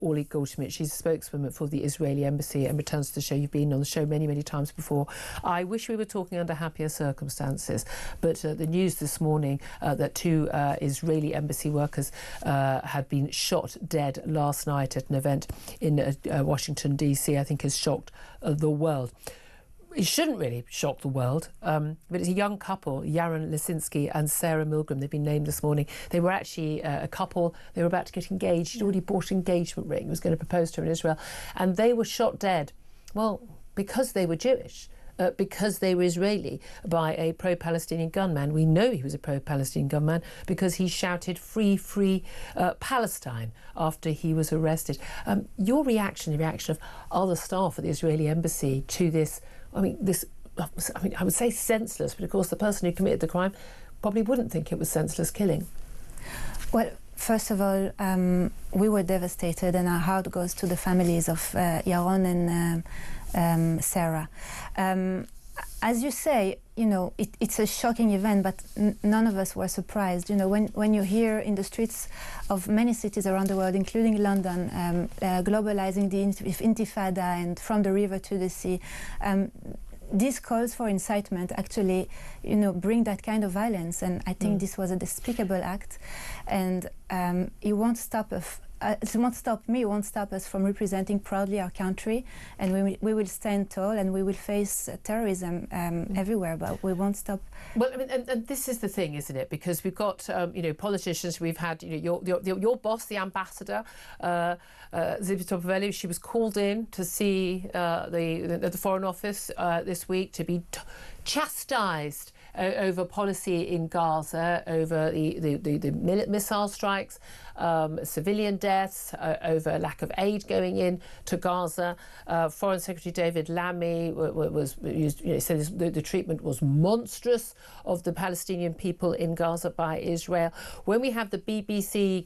Orly Goldschmidt. She's a spokeswoman for the Israeli embassy and returns to the show. You've been on the show many, many times before. I wish we were talking under happier circumstances, but the news this morning that two Israeli embassy workers had been shot dead last night at an event in Washington, D.C., I think has shocked the world. It shouldn't really shock the world, but it's a young couple, Yaron Lisinski and Sarah Milgram. They've been named this morning. They were actually a couple. They were about to get engaged. He'd already bought an engagement ring. He was going to propose to her in Israel. And they were shot dead, well, because they were Jewish, because they were Israeli, by a pro-Palestinian gunman. We know he was a pro-Palestinian gunman because he shouted, "Free, free Palestine," after he was arrested. Your reaction, the reaction of other staff at the Israeli embassy to this, I would say senseless, but of course the person who committed the crime probably wouldn't think it was senseless killing. Well, first of all, we were devastated, and our heart goes to the families of Yaron and Sarah. As you say, you know, it's a shocking event, but none of us were surprised. You know, when you hear in the streets of many cities around the world, including London, globalizing the intifada and from the river to the sea, these calls for incitement actually, you know, bring that kind of violence. And I think this was a despicable act, and it won't stop us. It won't stop me, it won't stop us from representing proudly our country, and we will stand tall, and we will face terrorism everywhere, but we won't stop. Well, I mean, and this is the thing, isn't it? Because we've got, you know, politicians. We've had, you know, your boss, the ambassador, Zipi Topovelli. She was called in to see the Foreign Office this week to be chastised over policy in Gaza, over the missile strikes, civilian deaths, over lack of aid going in to Gaza. Foreign Secretary David Lammy said the treatment was monstrous of the Palestinian people in Gaza by Israel. When we have the BBC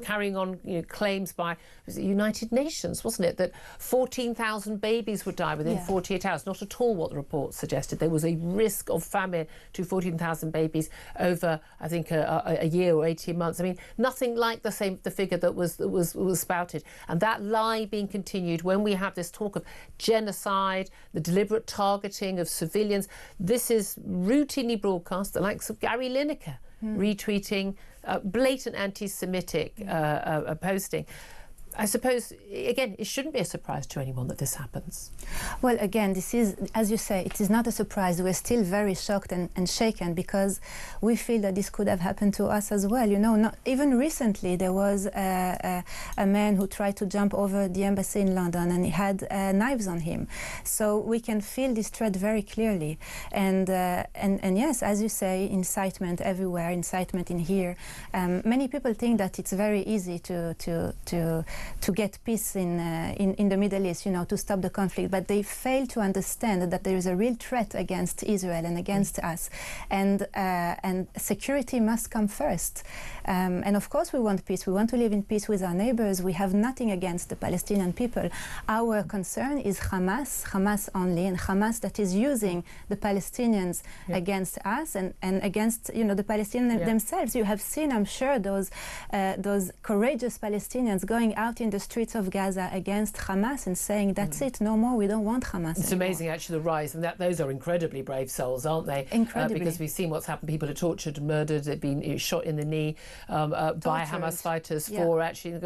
carrying on, you know, claims by the United Nations, wasn't it, that 14,000 babies would die within 48 hours. Not at all what the report suggested. There was a risk of famine to 14,000 babies over, I think, a year or 18 months. I mean, nothing like the figure that was spouted. And that lie being continued when we have this talk of genocide, the deliberate targeting of civilians. This is routinely broadcast, the likes of Gary Lineker retweeting blatant anti-Semitic posting. I suppose, again, it shouldn't be a surprise to anyone that this happens. Well, again, this is, as you say, it is not a surprise. We're still very shocked and shaken because we feel that this could have happened to us as well. You know, even recently there was a man who tried to jump over the embassy in London, and he had knives on him. So we can feel this threat very clearly. And yes, as you say, incitement everywhere, incitement in here. Many people think that it's very easy to get peace in the Middle East, you know, to stop the conflict, but they fail to understand that there is a real threat against Israel and against us, and security must come first. And of course we want peace. We want to live in peace with our neighbors. We have nothing against the Palestinian people. Our concern is Hamas only, and Hamas that is using the Palestinians against us and against, you know, the Palestinians themselves. You have seen, I'm sure, those courageous Palestinians going out in the streets of Gaza against Hamas and saying, that's it, no more, we don't want Hamas It's anymore. Amazing, actually, the rise, and those are incredibly brave souls, aren't they? Incredibly. Because we've seen what's happened. People are tortured and murdered, they've been shot in the knee by Hamas fighters for actually,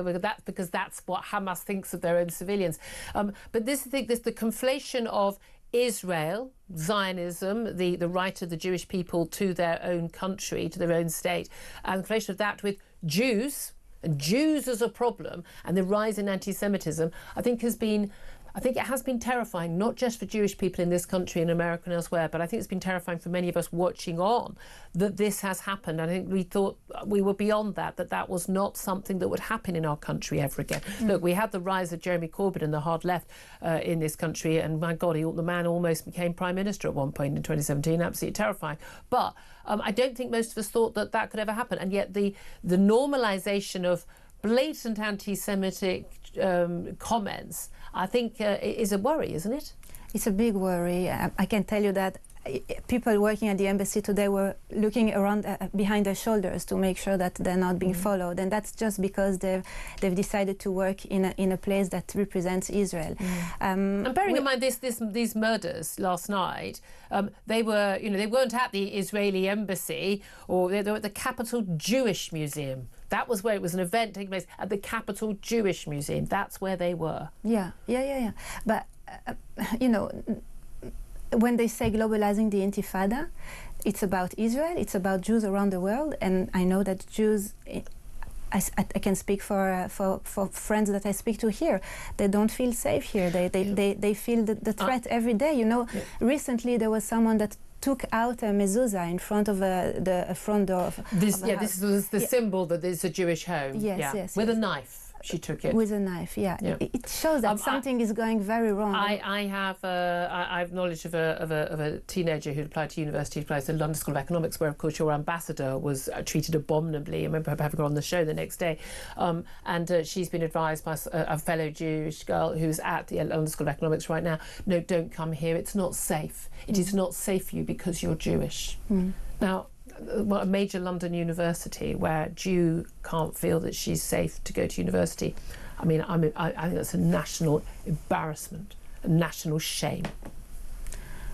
because that's what Hamas thinks of their own civilians. But this the conflation of Israel, Zionism, the right of the Jewish people to their own country, to their own state, and the conflation of that with Jews, and Jews as a problem, and the rise in anti-Semitism, I think it has been terrifying, not just for Jewish people in this country, in America and elsewhere, but I think it's been terrifying for many of us watching on that this has happened. I think we thought we were beyond that was not something that would happen in our country ever again. Look, we had the rise of Jeremy Corbyn and the hard left in this country, and my God, the man almost became Prime Minister at one point in 2017, absolutely terrifying. But I don't think most of us thought that could ever happen, and yet the normalisation of blatant anti-Semitic comments, I think, is a worry, isn't it? It's a big worry. I can tell you that people working at the embassy today were looking around behind their shoulders to make sure that they're not being followed, and that's just because they've decided to work in a place that represents Israel. And bearing in mind these murders last night, they were, they weren't at the Israeli embassy, or they were at the Capital Jewish Museum. That was where it was an event taking place at the Capital Jewish Museum. That's where they were. Yeah. But when they say globalizing the Intifada, it's about Israel, it's about Jews around the world, and I know that Jews, I can speak for friends that I speak to here, they don't feel safe here. They feel the threat every day. Recently there was someone that took out a mezuzah in front of the front door of this was the symbol that it's a Jewish home. Yes. With a knife. She took it. With a knife, yeah. It shows that something is going very wrong. I have knowledge of a teenager who applied to university, applied to the London School of Economics, where of course your ambassador was treated abominably. I remember having her on the show the next day, and she's been advised by a fellow Jewish girl who's at the London School of Economics right now. No, don't come here. It's not safe. It is not safe for you because you're Jewish. Now, a major London university where a Jew can't feel that she's safe to go to university. I mean, I think that's a national embarrassment, a national shame.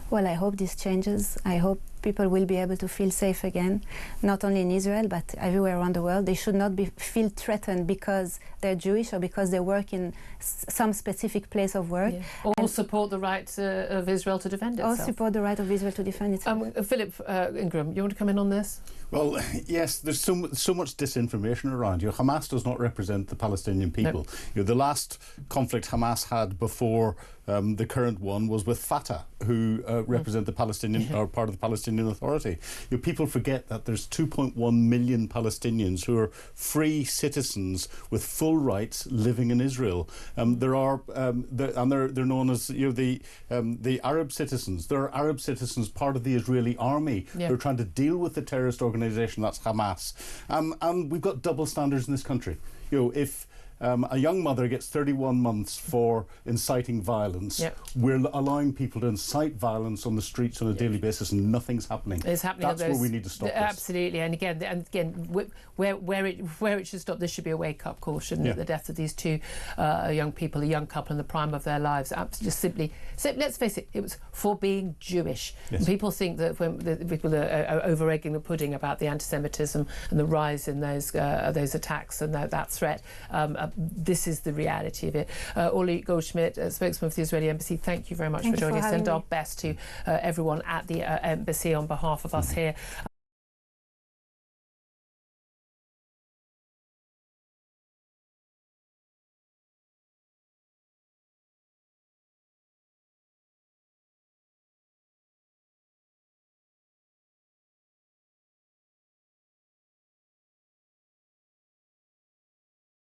Well, I hope this changes. I hope people will be able to feel safe again, not only in Israel, but everywhere around the world. They should not feel threatened because they're Jewish or because they work in some specific place of work. Or support the right of Israel to defend itself. Or support the right of Israel to defend itself. Philip Ingram, you want to come in on this? Well, yes, there's so much disinformation around. Hamas does not represent the Palestinian people. No. The last conflict Hamas had before the current one was with Fatah, who represent the Palestinian or part of the Palestinian Authority. People forget that there's 2.1 million Palestinians who are free citizens with full rights living in Israel. There are, they're known as the Arab citizens. There are Arab citizens part of the Israeli army who are trying to deal with the terrorist organisation that's Hamas. And we've got double standards in this country. If a young mother gets 31 months for inciting violence, we're allowing people to incite violence on the streets on a daily basis and nothing's happening. It's happening. That's where we need to stop this. Absolutely. And again, where it should stop, this should be a wake-up call, shouldn't it? The death of these two young people, a young couple in the prime of their lives. Just simply, let's face it, it was for being Jewish. Yes. People think that when people are over-egging the pudding about the anti-Semitism and the rise in those attacks and that threat. This is the reality of it. Orly Goldschmidt, spokeswoman for the Israeli Embassy, thank you very much for joining us. Send our best to everyone at the Embassy on behalf of us here.